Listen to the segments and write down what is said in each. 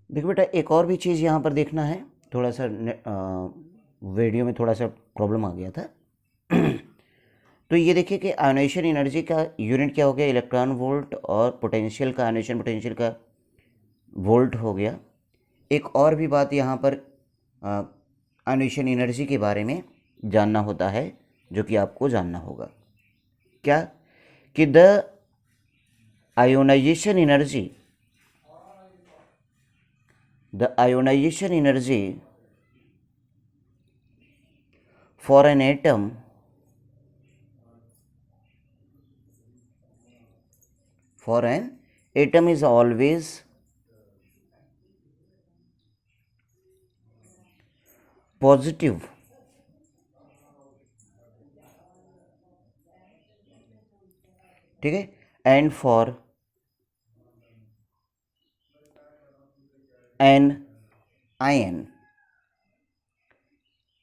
देखो बेटा, एक और भी चीज़ यहाँ पर देखना है। थोड़ा सा वीडियो में थोड़ा सा प्रॉब्लम आ गया था। तो ये देखिए कि आयोनाइजेशन एनर्जी का यूनिट क्या हो गया, इलेक्ट्रॉन वोल्ट, और पोटेंशियल का, आयोनाइजेशन पोटेंशियल का वोल्ट हो गया। एक और भी बात यहाँ पर आयोनाइजेशन एनर्जी के बारे में जानना होता है, जो कि आपको जानना होगा। क्या कि the ionization energy for an atom is always positive, ठीक है, एंड फॉर एन आयन,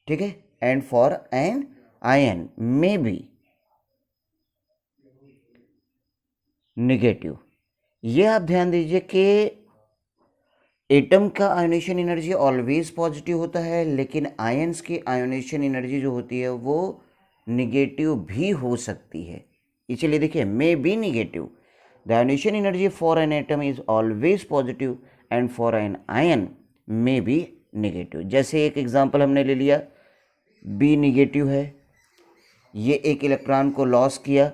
ठीक है, and for an ion may be negative. ये आप ध्यान दीजिए कि एटम का आयोनेशन एनर्जी ऑलवेज पॉजिटिव होता है, लेकिन आयंस की आयोनेशन एनर्जी जो होती है वो निगेटिव भी हो सकती है। इसलिए देखिए, may be negative. The ionization energy for an atom is always positive and for an ion may be negative. जैसे एक एग्जांपल हमने ले लिया, बी निगेटिव है, ये एक इलेक्ट्रॉन को लॉस किया,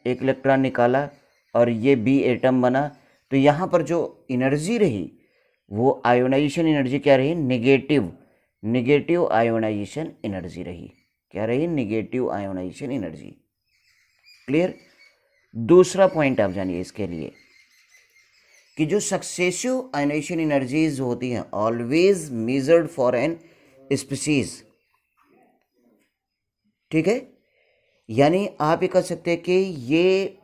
एक इलेक्ट्रॉन निकाला और ये बी एटम बना। तो यहाँ पर जो एनर्जी रही वो आयोनाइजेशन एनर्जी क्या रही, निगेटिव आयोनाइजेशन एनर्जी रही। क्या रही, निगेटिव आयोनाइजेशन एनर्जी। क्लियर। दूसरा पॉइंट आप जानिए इसके लिए कि जो सक्सेसिव आयोनाइजेशन एनर्जीज होती हैं always measured for an species, ठीक है, यानी आप ये कह सकते हैं कि ये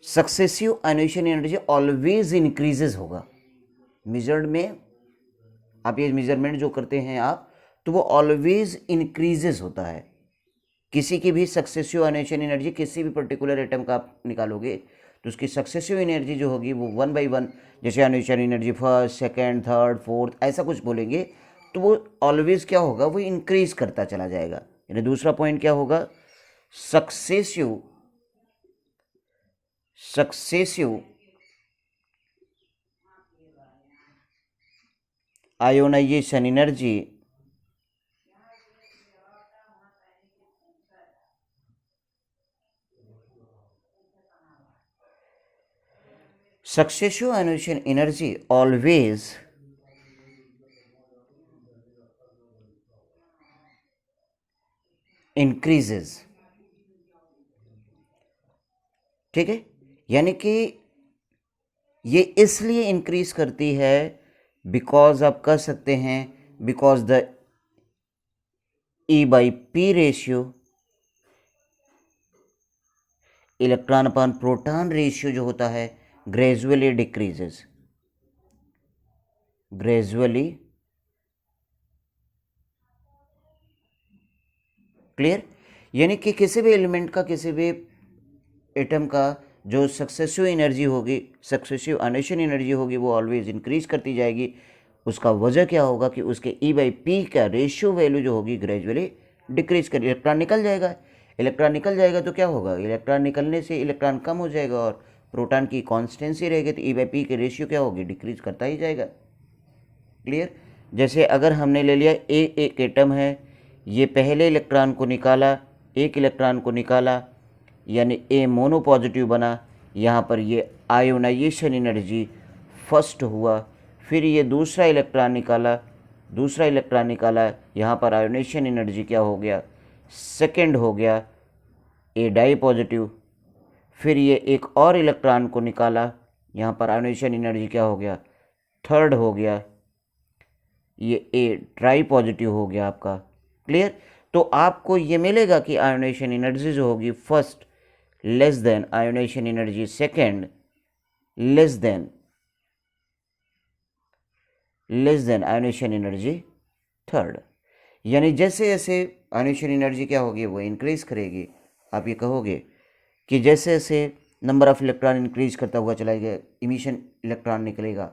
successive ionization energy always increases होगा। मेजर्ड में आप ये मेजरमेंट जो करते हैं आप, तो वो ऑलवेज इंक्रीजेज होता है। किसी की भी सक्सेसिव आयोनाइजेशन एनर्जी, किसी भी पर्टिकुलर एटम का आप निकालोगे तो उसकी सक्सेसिव एनर्जी जो होगी वो 1 by 1, जैसे ionization energy first, second, third, fourth, ऐसा कुछ बोलेंगे, तो वो ऑलवेज क्या होगा, वो इंक्रीज करता चला जाएगा। यानी दूसरा पॉइंट क्या होगा, successive ionization energy always increases, ठीक है, यानी कि ये इसलिए इंक्रीज करती है बिकॉज आप कह सकते हैं, because the E/P ratio, electron upon proton ratio जो होता है, ग्रेजुअली डिक्रीजेस, क्लियर। यानी कि किसी भी एलिमेंट का, किसी भी एटम का जो सक्सेसिव एनर्जी होगी, सक्सेसिव आयोनाइजेशन एनर्जी होगी, वो ऑलवेज इंक्रीज करती जाएगी। उसका वजह क्या होगा कि उसके E/P का रेशियो वैल्यू जो होगी ग्रेजुअली डिक्रीज कर, इलेक्ट्रॉन निकल जाएगा तो क्या होगा, इलेक्ट्रॉन निकलने से इलेक्ट्रॉन कम हो जाएगा और प्रोटॉन की कॉन्स्टेंसी रहेगी, तो E/P के रेशियो क्या होगी, डिक्रीज करता ही जाएगा। क्लियर। जैसे अगर हमने ले लिया एक एटम है, ये पहले इलेक्ट्रॉन को निकाला, एक इलेक्ट्रॉन को निकाला, यानी ए मोनो पॉजिटिव बना, यहाँ पर ये आयोनाइजेशन एनर्जी फर्स्ट हुआ। फिर ये दूसरा इलेक्ट्रॉन निकाला, यहाँ पर आयोनाइजेशन एनर्जी क्या हो गया, सेकंड हो गया, ए डाई पॉजिटिव। फिर ये एक और इलेक्ट्रॉन को निकाला, यहाँ पर आयोनाइजेशन एनर्जी क्या हो गया, थर्ड हो गया, ये ए ट्राई पॉजिटिव हो गया आपका। क्लियर। तो आपको ये मिलेगा कि आयोनाइजेशन एनर्जी जो होगी first less than ionization energy second, less than ionization energy third. यानी जैसे जैसे आयोनाइजेशन एनर्जी क्या होगी, वो इंक्रीज करेगी। आप ये कहोगे कि जैसे जैसे नंबर ऑफ इलेक्ट्रॉन इंक्रीज करता हुआ चला गया, इमिशन इलेक्ट्रॉन निकलेगा,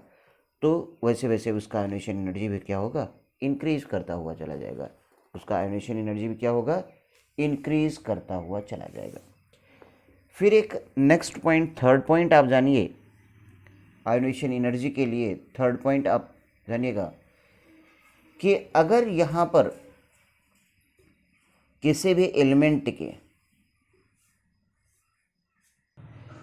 तो वैसे वैसे उसका आयोनेशन एनर्जी भी क्या होगा, इंक्रीज करता हुआ चला जाएगा। उसका आयोनेशन एनर्जी भी क्या होगा, इंक्रीज करता हुआ चला जाएगा। फिर एक नेक्स्ट पॉइंट, थर्ड पॉइंट आप जानिए आयोनेशन एनर्जी के लिए। थर्ड पॉइंट आप जानिएगा कि अगर यहाँ पर किसी भी एलिमेंट के,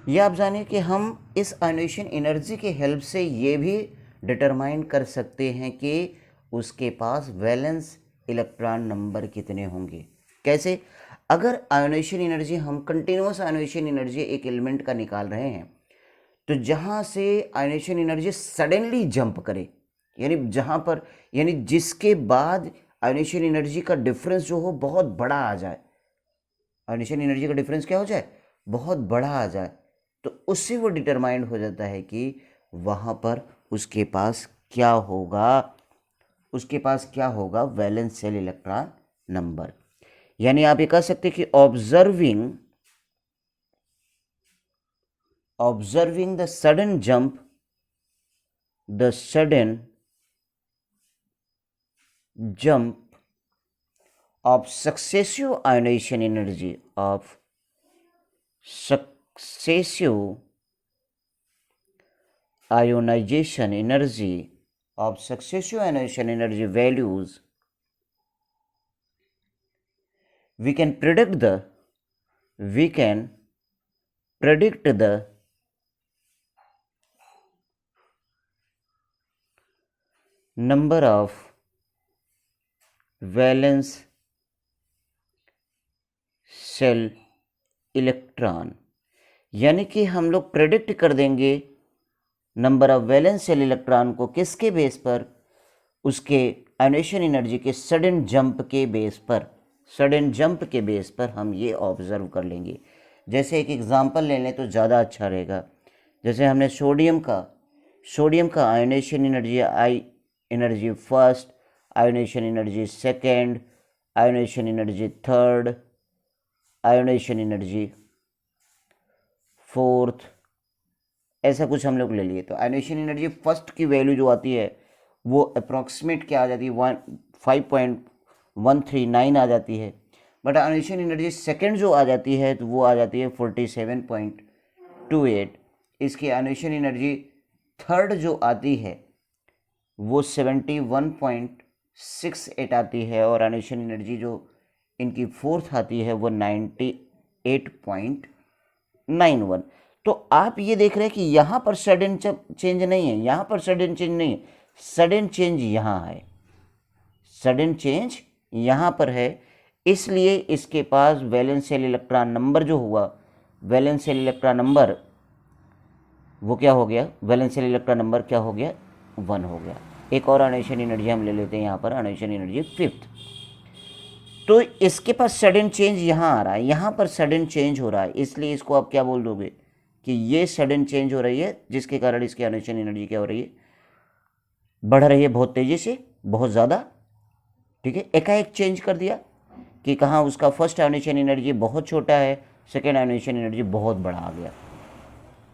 यह आप जानिए कि हम इस आयोनेशन एनर्जी के हेल्प से ये भी डिटरमाइन कर सकते हैं कि उसके पास वैलेंस इलेक्ट्रॉन नंबर कितने होंगे। कैसे? अगर आयोनेशन एनर्जी, हम कंटिन्यूस आयोनेशन एनर्जी एक एलिमेंट का निकाल रहे हैं, तो जहाँ से आयोनेशन एनर्जी सडनली जंप करे, यानी जहाँ पर, यानी जिसके बाद आयोनेशन एनर्जी का डिफरेंस जो हो बहुत बड़ा आ जाए, आयोनेशन एनर्जी का डिफरेंस क्या हो जाए, बहुत बड़ा आ जाए, तो उससे वो डिटरमाइंड हो जाता है कि वहाँ पर उसके पास क्या होगा, उसके पास क्या होगा वैलेंस शेल इलेक्ट्रॉन नंबर। यानी आप ये कह सकते हैं कि observing the sudden jump, the sudden jump of successive ionization energy, of successive ionization energy, of successive ionization energy values, we can predict the number of valence shell electron, यानी कि हम लोग प्रेडिक्ट कर देंगे number of valence shell electron को किसके base पर, उसके आयोनेशन एनर्जी के सडन जंप के बेस पर, सडन जंप के बेस पर हम ये ऑब्जर्व कर लेंगे। जैसे एक एग्जांपल ले लें तो ज़्यादा अच्छा रहेगा। जैसे हमने सोडियम का ionisation energy first, ionisation energy second, ionisation energy third, ionisation energy fourth, ऐसा कुछ हम लोग ले लिए। तो आयोनेशन एनर्जी फर्स्ट की वैल्यू जो आती है वो अप्रॉक्सीमेट क्या आ जाती है, 5.139 आ जाती है। बट आयोनेशन एनर्जी सेकेंड जो आ जाती है तो वो आ जाती है 47.28। इसकी आयोनेशन एनर्जी थर्ड जो आती है वो 71.68 आती है, और आयोनेशन एनर्जी जो इनकी फोर्थ आती है वो 98.91। तो आप ये देख रहे हैं कि यहाँ पर सडन चेंज नहीं है, यहाँ पर सडन चेंज नहीं है, सडन चेंज यहाँ है, सडन चेंज यहाँ पर है। इसलिए इसके पास वैलेंस शेल इलेक्ट्रॉन नंबर जो हुआ, वैलेंस शेल इलेक्ट्रॉन नंबर वो क्या हो गया, वैलेंस शेल इलेक्ट्रॉन नंबर क्या हो गया, 1 हो गया। एक और आयोनेशन एनर्जी हम ले लेते हैं यहाँ पर, आयोनेशन एनर्जी फिफ्थ। तो इसके पास सडन चेंज यहाँ आ रहा है, यहाँ पर सडन चेंज हो रहा है, इसलिए इसको आप क्या बोल दोगे कि ये सडन चेंज हो रही है, जिसके कारण इसकी आयोनेशन एनर्जी क्या हो रही है, बढ़ रही है बहुत तेजी से, बहुत ज़्यादा। ठीक है, एकाएक चेंज कर दिया कि कहाँ उसका फर्स्ट आयोनेशन एनर्जी बहुत छोटा है, सेकेंड आयोनेशन एनर्जी बहुत बड़ा आ गया।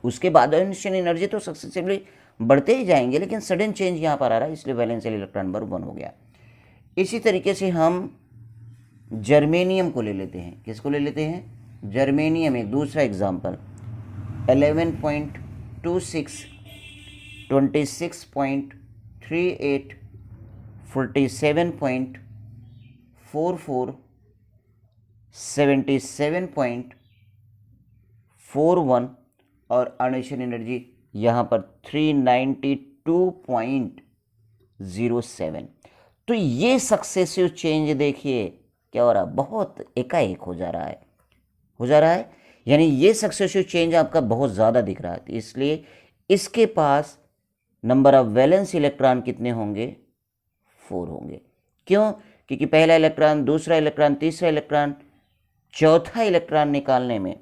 उसके बाद आयोनेशन एनर्जी तो सक्सेसिवली बढ़ते ही जाएंगे, लेकिन सडन चेंज यहाँ पर आ रहा है, इसलिए वैलेंस शेल इलेक्ट्रॉन नंबर 1 हो गया। इसी तरीके से हम जर्मेनियम को ले लेते हैं। किसको ले लेते हैं, जर्मेनियम। एक दूसरा एग्जाम्पल 11.26, 26.38, 47.44, 77.41 और आयोनेशन एनर्जी यहाँ पर 392.07। तो ये सक्सेसिव चेंज देखिए क्या हो रहा है, बहुत एकाएक हो जा रहा है, यानी ये सक्सेसिव चेंज आपका बहुत ज़्यादा दिख रहा है। इसलिए इसके पास नंबर ऑफ वैलेंस इलेक्ट्रॉन कितने होंगे, 4 होंगे। क्यों? क्योंकि पहला इलेक्ट्रॉन, दूसरा इलेक्ट्रॉन, तीसरा इलेक्ट्रॉन, चौथा इलेक्ट्रॉन निकालने में,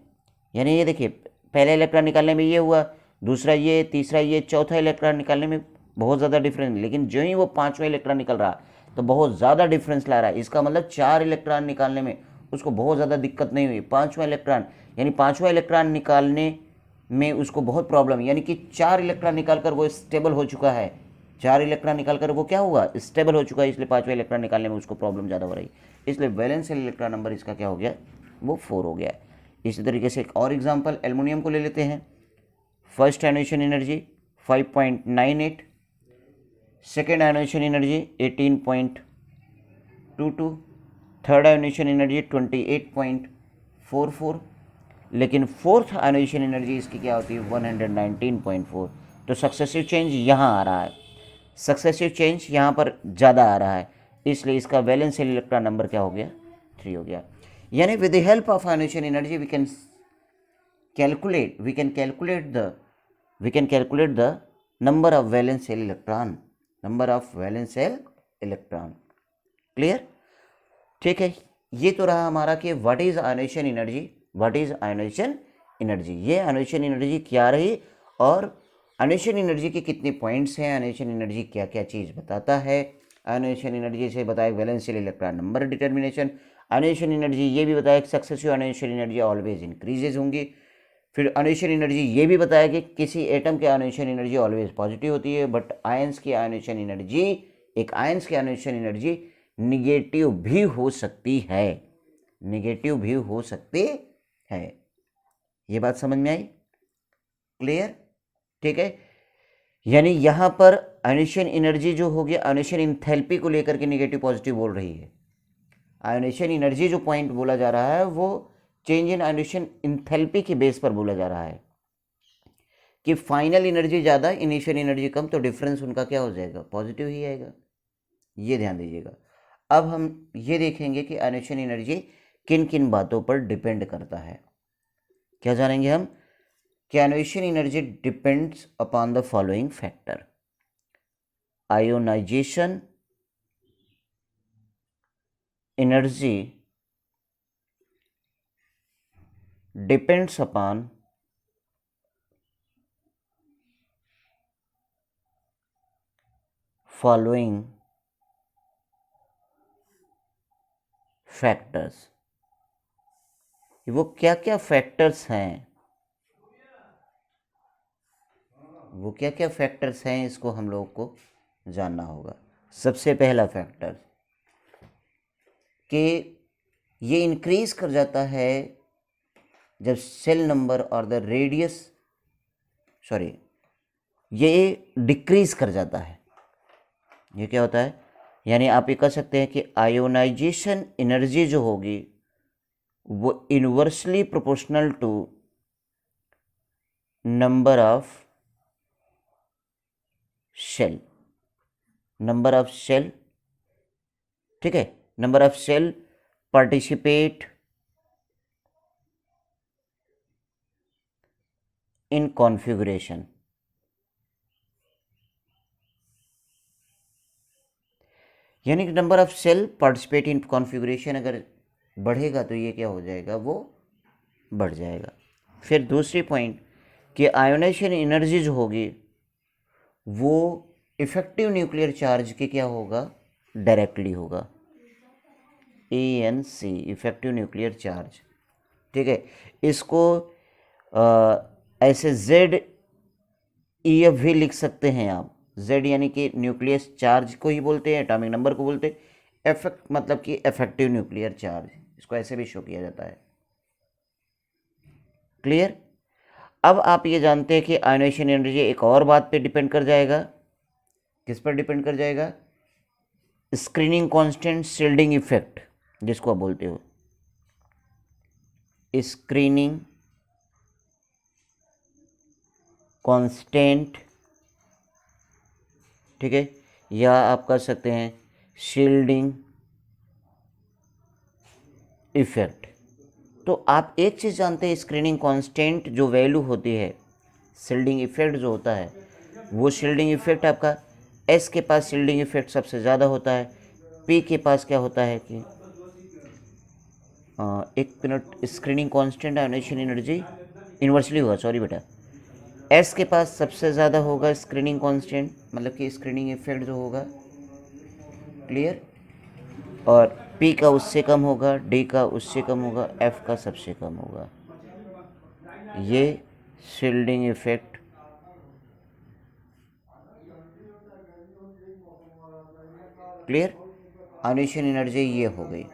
यानी ये देखिए पहला इलेक्ट्रॉन निकालने में ये हुआ, दूसरा ये, तीसरा ये, चौथा इलेक्ट्रॉन निकालने में बहुत ज़्यादा डिफरेंस। लेकिन जो ही वो पाँचवा इलेक्ट्रॉन निकल रहा तो बहुत ज़्यादा डिफरेंस ला रहा है। इसका मतलब 4 इलेक्ट्रॉन निकालने में उसको बहुत ज़्यादा दिक्कत नहीं हुई। पाँचवा इलेक्ट्रॉन निकालने में उसको बहुत प्रॉब्लम, यानी कि 4 इलेक्ट्रॉन निकाल कर वो स्टेबल हो चुका है, 4 इलेक्ट्रॉन निकाल कर वो क्या हुआ, स्टेबल हो चुका है, इसलिए 5वां इलेक्ट्रॉन निकालने में उसको प्रॉब्लम ज़्यादा हो रही, इसलिए वैलेंस इलेक्ट्रॉन नंबर इसका क्या हो गया, वो 4 हो गया। इसी तरीके से एक और एग्जाम्पल एल्युमिनियम को ले लेते हैं। First ionization energy 5.98, second ionization energy 18.22, third ionization energy 28.44, लेकिन फोर्थ आयोनाइजेशन एनर्जी इसकी क्या होती है 119.4। तो सक्सेसिव चेंज यहाँ आ रहा है, सक्सेसिव चेंज यहाँ पर ज़्यादा आ रहा है, इसलिए इसका वैलेंस इलेक्ट्रॉन नंबर क्या हो गया 3 हो गया। यानी with the help of ionization energy we can calculate the number of valence shell electron, clear. ठीक है, ये तो रहा हमारा कि व्हाट इज आयोनाइजेशन एनर्जी, ये आयोनाइजेशन एनर्जी क्या रही और आयोनाइजेशन एनर्जी के कितने पॉइंट्स हैं, आयोनाइजेशन एनर्जी क्या क्या चीज़ बताता है। आयोनाइजेशन एनर्जी से बताया valence shell electron number determination, ionization energy ये भी बताया कि successive ionization energy always increases होंगी। फिर आयोनाइजेशन एनर्जी ये भी बताया कि किसी एटम की आयोनाइजेशन एनर्जी ऑलवेज पॉजिटिव होती है, बट आयंस की आयोनाइजेशन एनर्जी, एक आयंस की आयोनाइजेशन एनर्जी निगेटिव भी हो सकती है, निगेटिव भी हो सकती है। ये बात समझ में आई, क्लियर। ठीक है, यानी यहां पर आयोनाइजेशन एनर्जी जो होगी, आयोनाइजेशन इंथैल्पी को लेकर के निगेटिव पॉजिटिव बोल रही है। आयोनाइजेशन एनर्जी जो पॉइंट बोला जा रहा है वो चेंज इन आयोनाइजेशन इंथैल्पी के बेस पर बोला जा रहा है कि फाइनल एनर्जी ज़्यादा, इनिशियल एनर्जी कम, तो डिफरेंस उनका क्या हो जाएगा, पॉजिटिव ही आएगा। ये ध्यान दीजिएगा। अब हम ये देखेंगे कि आयोनाइजेशन एनर्जी किन किन बातों पर डिपेंड करता है। क्या जानेंगे हम कि ionization energy depends upon the following factor. Ionization energy depends upon following factors। वो क्या क्या फैक्टर्स हैं, वो क्या क्या फैक्टर्स हैं, इसको हम लोग को जानना होगा। सबसे पहला फैक्टर कि ये इंक्रीज कर जाता है जब सेल नंबर और द रेडियस, सॉरी, ये डिक्रीज कर जाता है। ये क्या होता है, यानी आप ये कह सकते हैं कि आयोनाइजेशन एनर्जी जो होगी वो inversely proportional to number of shell, number of shell, ठीक है, number of shell participate in configuration. यानी कि number of shell participate in configuration अगर बढ़ेगा तो ये क्या हो जाएगा, वो बढ़ जाएगा। फिर दूसरी पॉइंट कि आयोनाइजेशन एनर्जी जो होगी वो इफेक्टिव न्यूक्लियर चार्ज के क्या होगा, डायरेक्टली होगा, ANC इफेक्टिव न्यूक्लियर चार्ज। ठीक है, इसको ऐसे ZEF भी लिख सकते हैं आप। Z यानी कि न्यूक्लियस चार्ज को ही बोलते हैं, एटॉमिक नंबर को बोलते हैं, इफेक्ट मतलब कि इफेक्टिव न्यूक्लियर चार्ज, इसको ऐसे भी शो किया जाता है, क्लियर। अब आप ये जानते हैं कि आयोनाइजेशन एनर्जी एक और बात पे डिपेंड कर जाएगा, किस पर डिपेंड कर जाएगा, स्क्रीनिंग कांस्टेंट शील्डिंग इफेक्ट, जिसको आप बोलते हो स्क्रीनिंग कांस्टेंट, ठीक है, या आप कर सकते हैं शील्डिंग इफेक्ट। तो आप एक चीज़ जानते हैं, स्क्रीनिंग कांस्टेंट जो वैल्यू होती है, शील्डिंग इफेक्ट जो होता है, वो शील्डिंग इफेक्ट आपका S के पास शील्डिंग इफेक्ट सबसे ज़्यादा होता है, P के पास क्या होता है कि एक मिनट, screening constant ionization energy inversely होगा, सॉरी बेटा, S के पास सबसे ज़्यादा होगा स्क्रीनिंग कांस्टेंट, मतलब कि स्क्रीनिंग इफेक्ट जो होगा, क्लियर, और P का उससे कम होगा, D का उससे कम होगा, F का सबसे कम होगा। ये shielding effect clear, ionization energy ये हो गई।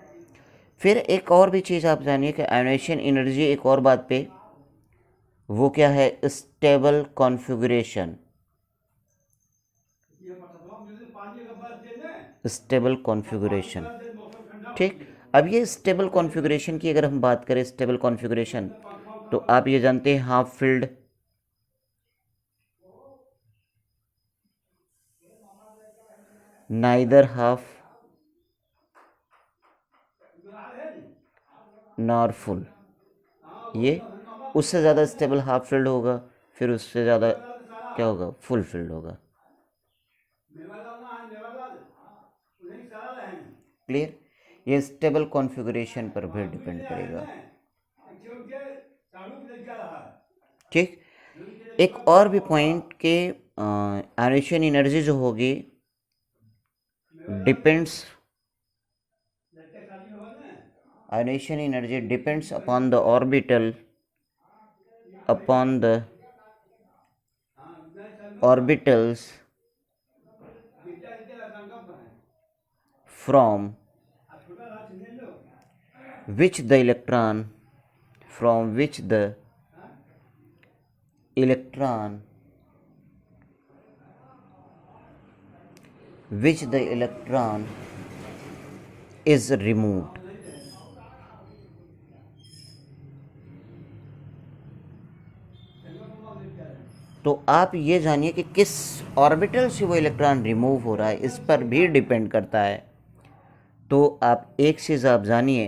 फिर एक और भी चीज़ आप जानिए कि आयोनाइजेशन एनर्जी एक और बात पे, वो क्या है, स्टेबल कॉन्फ़िगरेशन। स्टेबल कॉन्फ़िगरेशन, ठीक। अब ये स्टेबल कॉन्फ़िगरेशन की अगर हम बात करें, स्टेबल कॉन्फ़िगरेशन, तो आप ये जानते हैं half filled, neither half nor full, ये उससे ज़्यादा स्टेबल हाफ फील्ड होगा, फिर उससे ज़्यादा क्या होगा, फुल फील्ड होगा। क्लियर, ये स्टेबल कॉन्फ़िगरेशन पर भी डिपेंड करेगा, ठीक। एक और भी पॉइंट के आयोनाइजेशन एनर्जी जो होगी depends, ionization energy depends upon the orbital, upon the orbitals from which the electron, from which the electron, which the electron is removed। तो आप ये जानिए कि किस ऑर्बिटल से वो इलेक्ट्रॉन रिमूव हो रहा है, इस पर भी डिपेंड करता है। तो आप एक चीज़ आप जानिए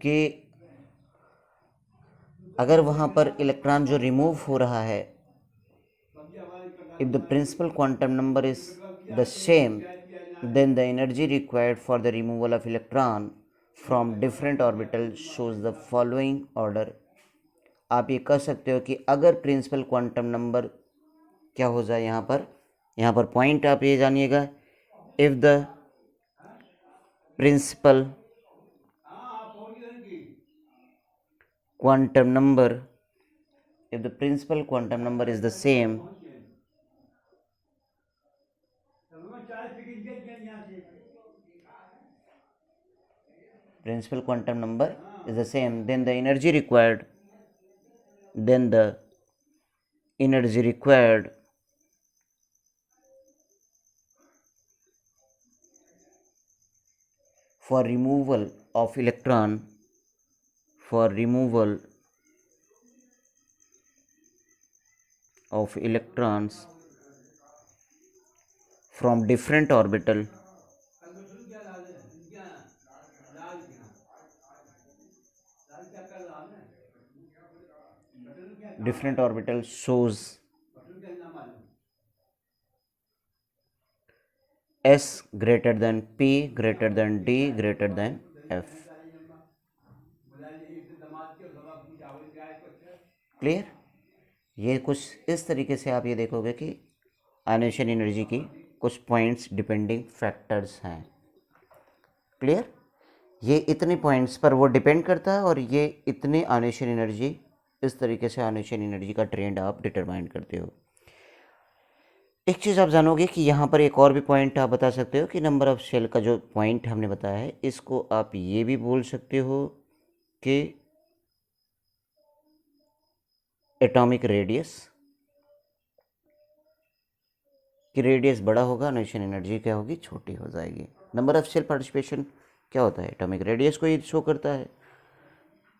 कि अगर वहाँ पर इलेक्ट्रॉन जो रिमूव हो रहा है, if the principal quantum number is the same, then the energy required for the removal of electron from different orbital shows the following order। आप ये कह सकते हो कि अगर प्रिंसिपल क्वांटम नंबर क्या हो जाए, यहाँ पर पॉइंट आप ये जानिएगा, if the principal quantum number, if the principal quantum number is the same, principal quantum number is the same, then the energy required, for removal of electron, for removal of electrons from different orbital, different orbital shows S greater than P greater than D greater than F। Clear, ये कुछ इस तरीके से आप ये देखोगे कि ionization energy की कुछ पॉइंट्स डिपेंडिंग फैक्टर्स हैं। क्लियर, ये इतने पॉइंट्स पर वो डिपेंड करता है और ये इतने आयोनाइजेशन एनर्जी, इस तरीके से आयोनाइजेशन एनर्जी का ट्रेंड आप डिटरमाइन करते हो। एक चीज़ आप जानोगे कि यहाँ पर एक और भी पॉइंट आप बता सकते हो कि नंबर ऑफ शेल का जो पॉइंट हमने बताया है, इसको आप ये भी बोल सकते हो कि एटॉमिक रेडियस, कि रेडियस बड़ा होगा, आयोनाइजेशन एनर्जी क्या होगी, छोटी हो जाएगी। नंबर ऑफ शेल पार्टिसिपेशन क्या होता है, एटॉमिक रेडियस को ये शो करता है,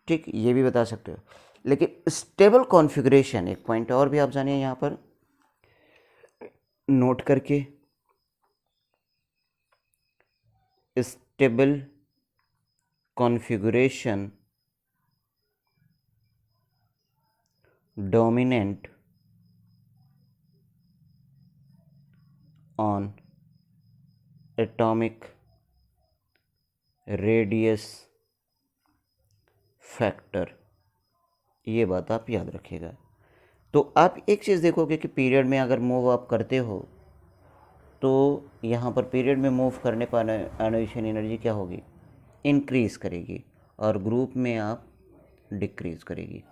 ठीक, ये भी बता सकते हो। लेकिन स्टेबल कॉन्फ़िगरेशन, एक पॉइंट और भी आप जानिए यहाँ पर नोट करके, stable configuration dominant on atomic radius factor, ये बात आप याद रखिएगा। तो आप एक चीज़ देखोगे कि पीरियड में अगर मूव आप करते हो तो यहाँ पर पीरियड में मूव करने पर आयोनाइजेशन एनर्जी क्या होगी, इंक्रीज़ करेगी, और ग्रुप में आप डिक्रीज़ करेगी।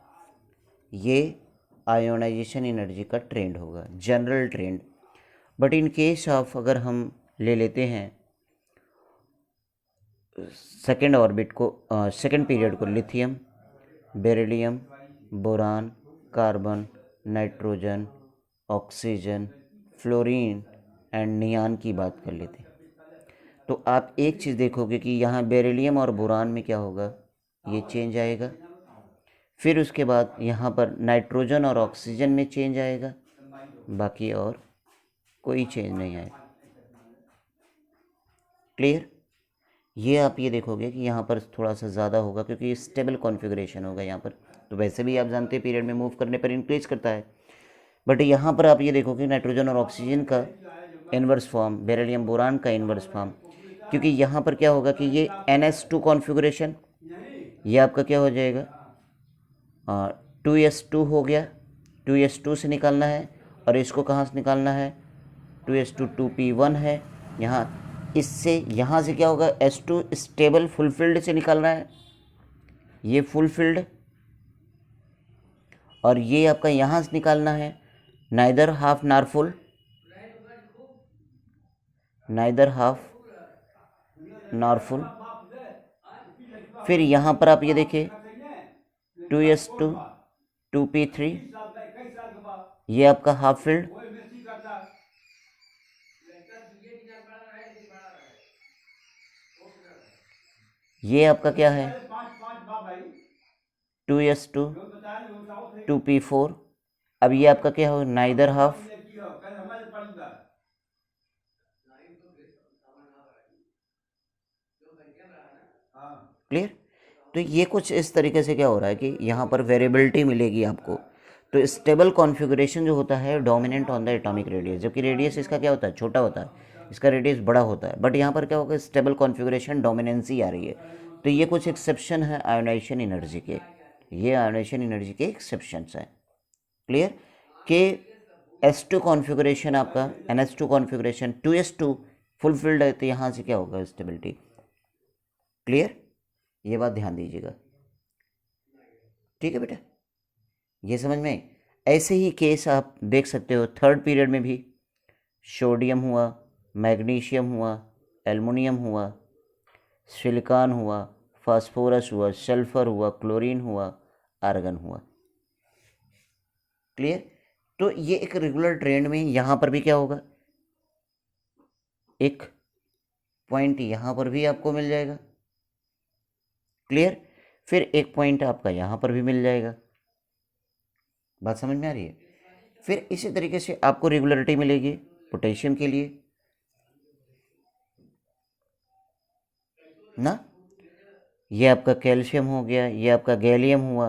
ये आयोनाइजेशन एनर्जी का ट्रेंड होगा, general trend. But in case of अगर हम ले लेते हैं सेकेंड ऑर्बिट को, सेकेंड पीरियड को, lithium, beryllium, boron, carbon, nitrogen, oxygen, fluorine and neon की बात कर लेते हैं, तो आप एक चीज़ देखोगे कि यहाँ बेरिलियम और बोरान में क्या होगा, ये चेंज आएगा। फिर उसके बाद यहाँ पर नाइट्रोजन और ऑक्सीजन में चेंज आएगा, बाकी और कोई चेंज नहीं आएगा। क्लियर? ये आप ये देखोगे कि यहाँ पर थोड़ा सा ज़्यादा होगा क्योंकि स्टेबल कॉन्फ़िगरेशन होगा यहाँ पर, तो वैसे भी आप जानते हैं पीरियड में मूव करने पर इंक्रीज करता है, बट यहाँ पर आप ये देखोगे नाइट्रोजन और ऑक्सीजन का इन्वर्स फॉर्म, बेरिलियम बोरान का इन्वर्स फॉर्म, क्योंकि यहाँ पर क्या होगा कि ये NS2 कॉन्फ़िगरेशन, ये आपका क्या हो जाएगा, 2s2 हो गया, 2s2 से निकालना है, और इसको कहाँ से निकालना है, 2s2 2p1 है यहाँ, इससे यहाँ से क्या होगा, S2 स्टेबल फुलफिल्ड से निकालना है, ये फुलफिल्ड, और ये आपका यहाँ से निकालना है नाइदर हाफ नार full, neither half nor full. फिर यहाँ पर आप ये देखिए 2s2 2p3, ये आपका हाफ फिल्ड, ये आपका क्या है 2s2 2p4। अब ये आपका क्या हो, नाइदर हाफ, क्लियर? तो ये कुछ इस तरीके से क्या हो रहा है कि यहाँ पर वेरिएबिलिटी मिलेगी आपको। तो स्टेबल कॉन्फ़िगरेशन जो होता है dominant on the atomic radius, जबकि रेडियस इसका क्या होता है, छोटा होता है, इसका रेडियस बड़ा होता है, बट यहाँ पर क्या होगा, स्टेबल कॉन्फ़िगरेशन डोमिनेंसी आ रही है। तो ये कुछ एक्सेप्शन है आयोनाइजेशन एनर्जी के, ये आयोनाइजेशन एनर्जी के एक्सेप्शंस हैं। क्लियर? कि S2 कॉन्फ़िगरेशन आपका, NH2 कॉन्फ़िगरेशन 2s2 फुलफिल्ड है, तो यहाँ से क्या होगा, स्टेबिलिटी। क्लियर? ये बात ध्यान दीजिएगा, ठीक है बेटा, ये समझ में आई? ऐसे ही केस आप देख सकते हो थर्ड पीरियड में भी, सोडियम हुआ, मैग्नीशियम हुआ, एल्युमिनियम हुआ, सिलिकॉन हुआ, फास्फोरस हुआ, सल्फर हुआ, क्लोरीन हुआ, आर्गन हुआ। क्लियर? तो ये एक रेगुलर ट्रेंड में यहाँ पर भी क्या होगा, एक पॉइंट यहाँ पर भी आपको मिल जाएगा। क्लियर? फिर एक पॉइंट आपका यहाँ पर भी मिल जाएगा। बात समझ में आ रही है? फिर इसी तरीके से आपको रेगुलरिटी मिलेगी पोटेशियम के लिए ना, ये आपका कैल्शियम हो गया, ये आपका गैलियम हुआ,